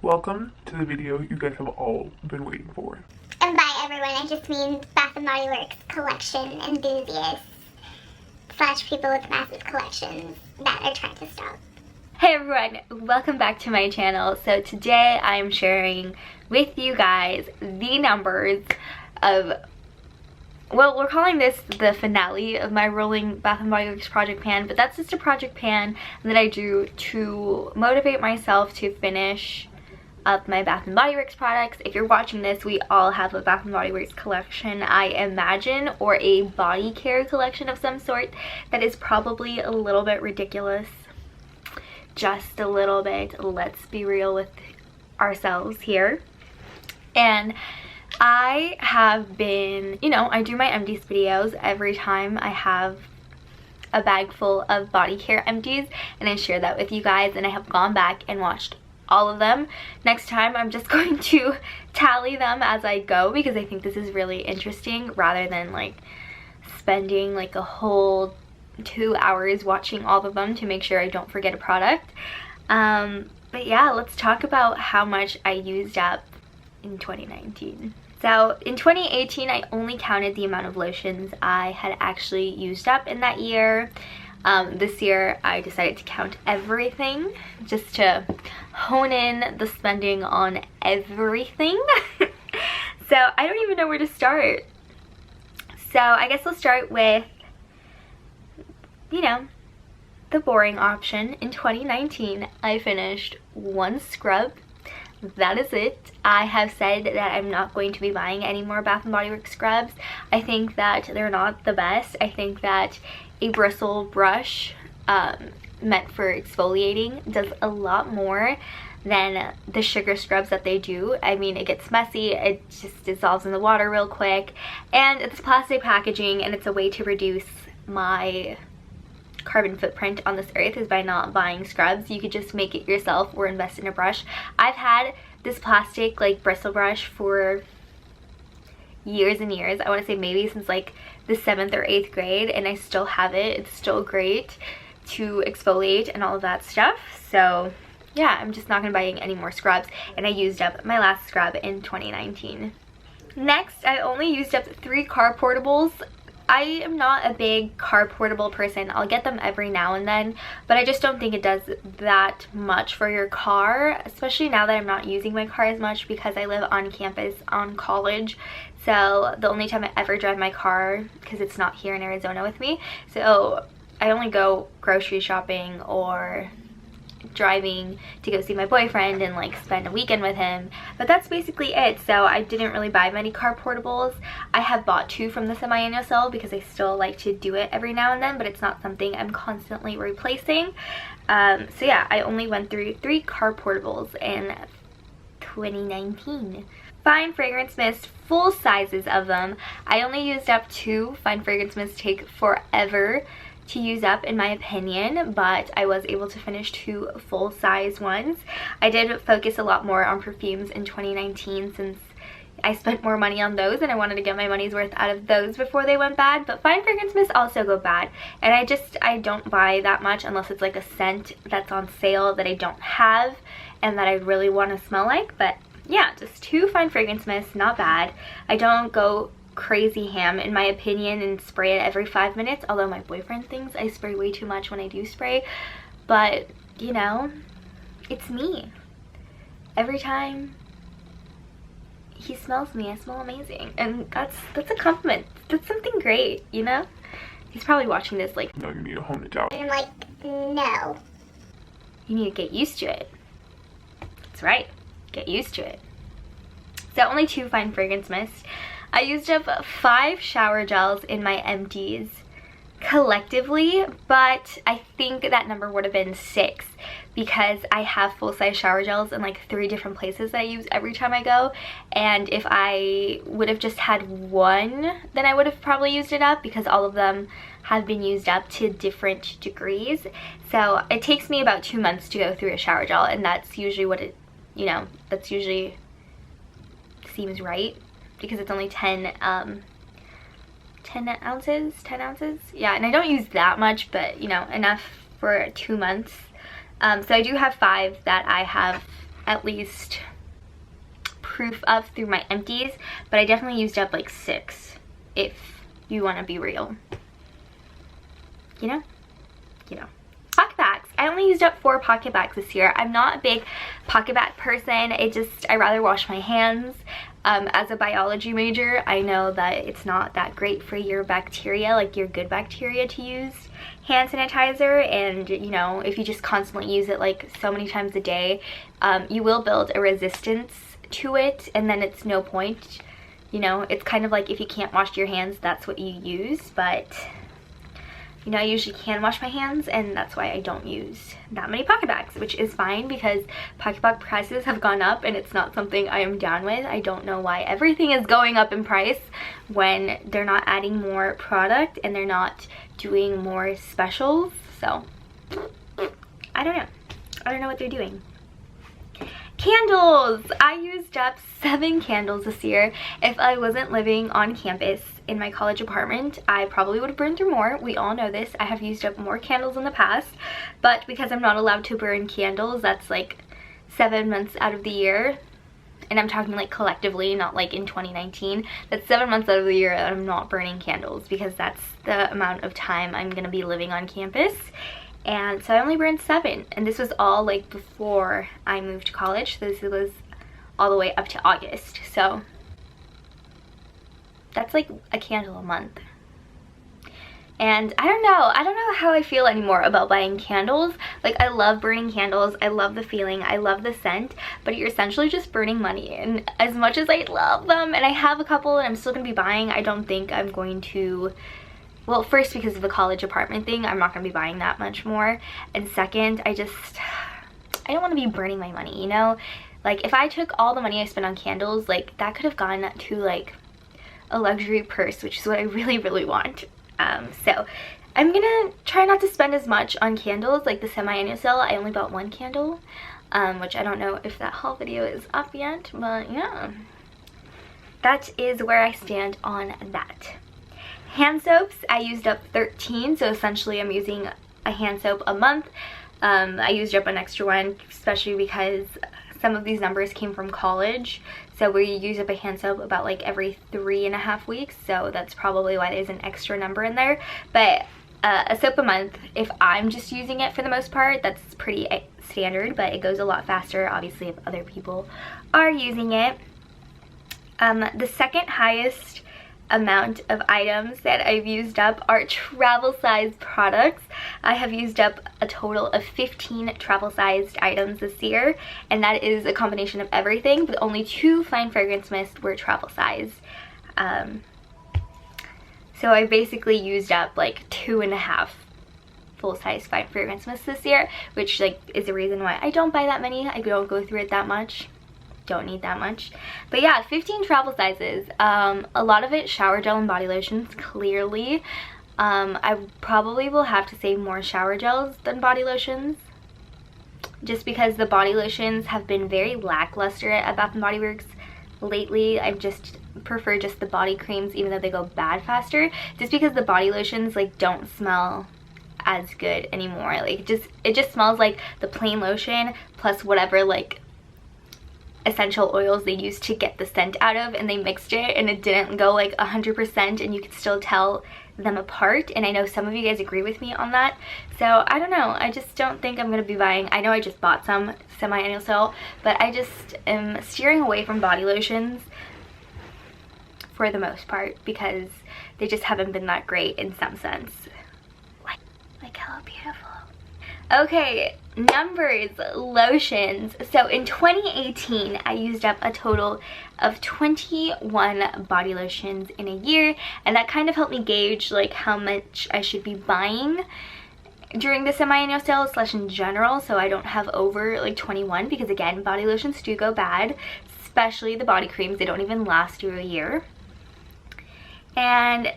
Welcome to the video you guys have all been waiting for. And by everyone, I just mean Bath & Body Works collection enthusiasts / people with massive collections that are trying to stop. Hey everyone, welcome back to my channel. So today I'm sharing with you guys the numbers of, well, we're calling this the finale of my rolling Bath & Body Works project pan, but that's just a project pan that I do to motivate myself to finish up my Bath & Body Works products. If you're watching this, we all have a Bath & Body Works collection, I imagine, or a body care collection of some sort that is probably a little bit ridiculous. Just a little bit. Let's be real with ourselves here. And I have been, you know, I do my empties videos every time I have a bag full of body care empties, and I share that with you guys, and I have gone back and watched all of them. Next time I'm just going to tally them as I go, because I think this is really interesting, rather than like spending like a whole 2 hours watching all of them to make sure I don't forget a product. But yeah, let's talk about how much I used up in 2019. So in 2018, I only counted the amount of lotions I had actually used up in that year. This year I decided to count everything just to hone in the spending on everything. So I don't even know where to start. So I guess we'll start with, you know, the boring option. In 2019, I finished 1 scrub. That is it. I have said that I'm not going to be buying any more Bath & Body Works scrubs. I think that they're not the best. I think that a bristle brush meant for exfoliating does a lot more than the sugar scrubs that they do. I mean, it gets messy, it just dissolves in the water real quick, and it's plastic packaging, and it's a way to reduce my carbon footprint on this earth is by not buying scrubs. You could just make it yourself or invest in a brush. I've had this plastic like bristle brush for years and years. I want to say maybe since like the 7th or 8th grade, and I still have it. It's still great to exfoliate and all of that stuff. So yeah, I'm just not gonna buy any more scrubs, and I used up my last scrub in 2019. Next, I only used up 3 car portables. I am not a big car portable person. I'll get them every now and then, but I just don't think it does that much for your car, especially now that I'm not using my car as much because I live on campus on college. So the only time I ever drive my car, because it's not here in Arizona with me, so I only go grocery shopping or driving to go see my boyfriend and like spend a weekend with him, but that's basically it. So I didn't really buy many car portables. I have bought 2 from the semi-annual sale because I still like to do it every now and then, but it's not something I'm constantly replacing. So yeah, I only went through 3 car portables in 2019. Fine Fragrance Mist, full sizes of them. I only used up 2. Fine Fragrance Mist take forever to use up in my opinion, but I was able to finish 2 full-size ones. I did focus a lot more on perfumes in 2019 since I spent more money on those and I wanted to get my money's worth out of those before they went bad. But Fine Fragrance Mist also go bad, and I don't buy that much unless it's like a scent that's on sale that I don't have and that I really want to smell like. But yeah, just 2 Fine Fragrance Mists, not bad. I don't go crazy ham in my opinion and spray it every 5 minutes, although my boyfriend thinks I spray way too much when I do spray, but you know, it's me. Every time he smells me, I smell amazing, and that's a compliment. That's something great, you know. He's probably watching this like, No, you need to hone it down. And I'm like, no. You need to get used to it. That's right, get used to it. So only 2 Fine Fragrance Mists. I used up 5 shower gels in my empties collectively, but I think that number would have been 6 because I have full-size shower gels in like 3 different places that I use every time I go, and if I would have just had 1, then I would have probably used it up because all of them have been used up to different degrees. So it takes me about 2 months to go through a shower gel, and that's usually what it, you know, that's usually seems right, because it's only 10 ounces, yeah, and I don't use that much, but you know, enough for 2 months. So I do have 5 that I have at least proof of through my empties, but I definitely used up like 6 if you want to be real. You know? PocketBacs. I only used up 4 PocketBacs this year. I'm not a big PocketBac person. I rather wash my hands. As a biology major, I know that it's not that great for your bacteria, like your good bacteria, to use hand sanitizer. And you know, if you just constantly use it like so many times a day, you will build a resistance to it, and then it's no point. You know, it's kind of like if you can't wash your hands, that's what you use. But you know, I usually can wash my hands, and that's why I don't use that many PocketBacs, which is fine because PocketBac prices have gone up and it's not something I am down with. I don't know why everything is going up in price when they're not adding more product and they're not doing more specials. So I don't know. I don't know what they're doing. Candles! I used up 7 candles this year. If I wasn't living on campus in my college apartment, I probably would have burned through more. We all know this. I have used up more candles in the past, but because I'm not allowed to burn candles, that's like 7 months out of the year. And I'm talking like collectively, not like in 2019. That's 7 months out of the year that I'm not burning candles because that's the amount of time I'm gonna be living on campus. And so I only burned 7, and this was all like before I moved to college. This was all the way up to August, so that's like a candle a month. And I don't know how I feel anymore about buying candles. Like, I love burning candles, I love the feeling, I love the scent, but you're essentially just burning money. And as much as I love them, and I have a couple and I'm still gonna be buying, I don't think I'm going to. Well, first, because of the college apartment thing, I'm not going to be buying that much more. And second, I don't want to be burning my money, you know? Like, if I took all the money I spent on candles, like, that could have gone to, like, a luxury purse, which is what I really, really want. So, I'm going to try not to spend as much on candles. Like, the semi-annual sale, I only bought 1 candle, which I don't know if that haul video is up yet, but yeah. That is where I stand on that. Hand soaps, I used up 13, so essentially I'm using a hand soap a month. I used up an extra one, especially because some of these numbers came from college, so we use up a hand soap about like every 3.5 weeks, so that's probably why there's an extra number in there. But a soap a month, if I'm just using it for the most part, that's pretty standard, but it goes a lot faster, obviously, if other people are using it. The second highest amount of items that I've used up are travel sized products. I have used up a total of 15 travel sized items this year, and that is a combination of everything, but only 2 fine fragrance mists were travel sized. So I basically used up like 2.5 full-size fine fragrance mists this year, which like is the reason why I don't buy that many. I don't go through it that much. Don't need that much. But yeah, 15 travel sizes. A lot of it shower gel and body lotions, clearly. I probably will have to save more shower gels than body lotions, just because the body lotions have been very lackluster at Bath & Body Works lately. I just prefer just the body creams, even though they go bad faster, just because the body lotions like don't smell as good anymore. Like it just smells like the plain lotion plus whatever like essential oils they used to get the scent out of, and they mixed it and it didn't go like 100%, and you could still tell them apart. And I know some of you guys agree with me on that, so I don't know, I just don't think I'm gonna be buying. I know I just bought some semi-annual sale, but I just am steering away from body lotions for the most part because they just haven't been that great in some sense. Like Hello Beautiful. Okay, numbers, lotions. So in 2018, I used up a total of 21 body lotions in a year, and that kind of helped me gauge like how much I should be buying during the semi-annual sale / in general, so I don't have over like 21, because again, body lotions do go bad, especially the body creams. They don't even last through a year. And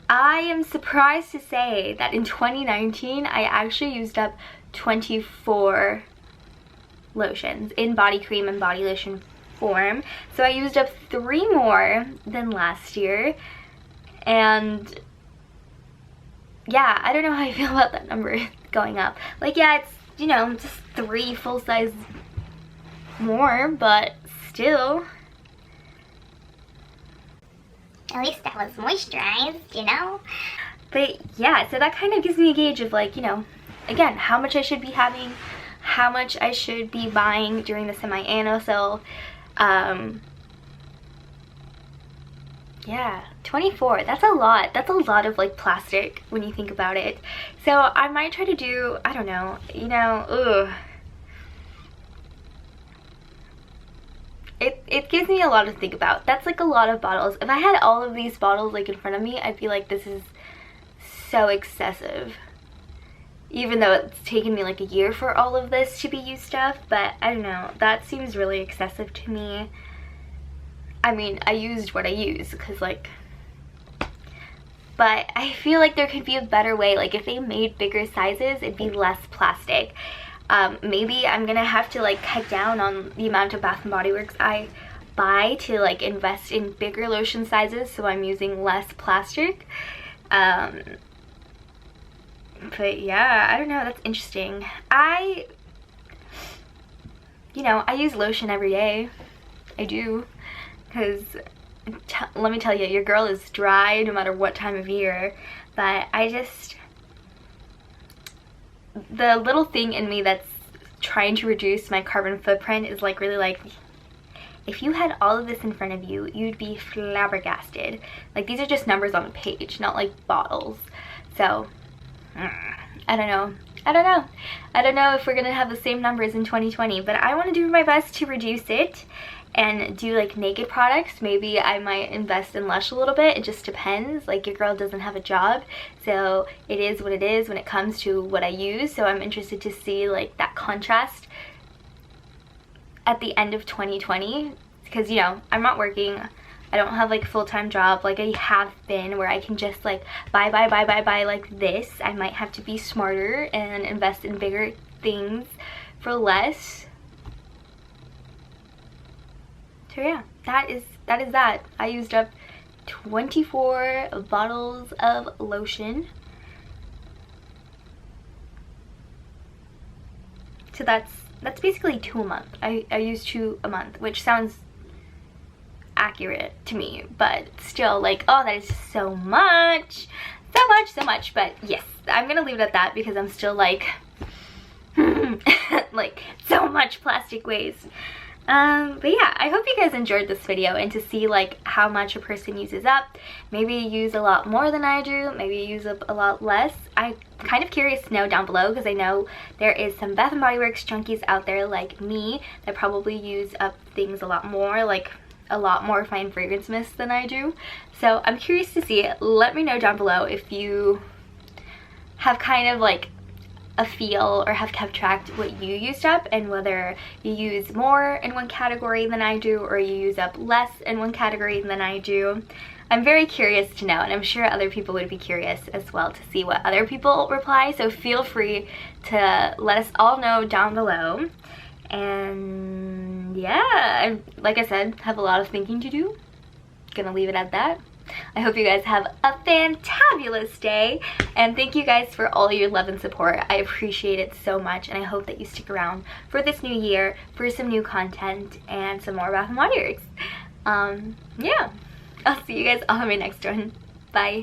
I am surprised to say that in 2019, I actually used up 24 lotions in body cream and body lotion form. So I used up 3 more than last year. And yeah, I don't know how I feel about that number going up. Like, yeah, it's, you know, just 3 full-size more, but still. At least that was moisturized, you know? But yeah, so that kind of gives me a gauge of like, you know, again, how much I should be having, how much I should be buying during the semi-annual sale. Yeah, 24, that's a lot. That's a lot of like plastic when you think about it. So I might try to do, I don't know, you know, ugh. It gives me a lot to think about. That's like a lot of bottles. If I had all of these bottles like in front of me, I'd be like, this is so excessive. Even though it's taken me like a year for all of this to be used up, but I don't know, that seems really excessive to me. I mean, I used what I used because like, but I feel like there could be a better way. Like if they made bigger sizes, it'd be less plastic. Maybe I'm gonna have to like cut down on the amount of Bath & Body Works I buy to like invest in bigger lotion sizes so I'm using less plastic. But yeah, I don't know, that's interesting. You know, I use lotion every day. I do. Because let me tell you, your girl is dry no matter what time of year. But the little thing in me that's trying to reduce my carbon footprint is like really like, if you had all of this in front of you, you'd be flabbergasted. Like these are just numbers on a page, not like bottles. So I don't know. I don't know if we're gonna have the same numbers in 2020, but I want to do my best to reduce it and do like naked products. Maybe I might invest in Lush a little bit. It just depends. Like your girl doesn't have a job, so it is what it is when it comes to what I use. So I'm interested to see like that contrast at the end of 2020, because you know, I'm not working. I don't have like a full-time job like I have been where I can just like buy like this. I might have to be smarter and invest in bigger things for less. So yeah, that is that. I used up 24 bottles of lotion. So that's basically 2 a month. I use 2 a month, which sounds accurate to me, but still like, oh, that is so much, but yes, I'm gonna leave it at that because I'm still like like so much plastic waste. But yeah, I hope you guys enjoyed this video and to see like how much a person uses up. Maybe you use a lot more than I do, maybe you use up a lot less. I'm kind of curious to know down below because I know there is some Bath & Body Works junkies out there like me that probably use up things a lot more, like a lot more fine fragrance mist than I do. So I'm curious to see it. Let me know down below if you have kind of like a feel or have kept track what you used up and whether you use more in one category than I do or you use up less in one category than I do. I'm very curious to know, and I'm sure other people would be curious as well to see what other people reply, so feel free to let us all know down below. And yeah, like I said, have a lot of thinking to do. Gonna leave it at that. I hope you guys have a fantabulous day, and thank you guys for all your love and support. I appreciate it so much, and I hope that you stick around for this new year for some new content and some more Bath & Body Works. Yeah, I'll see you guys all in my next one. Bye.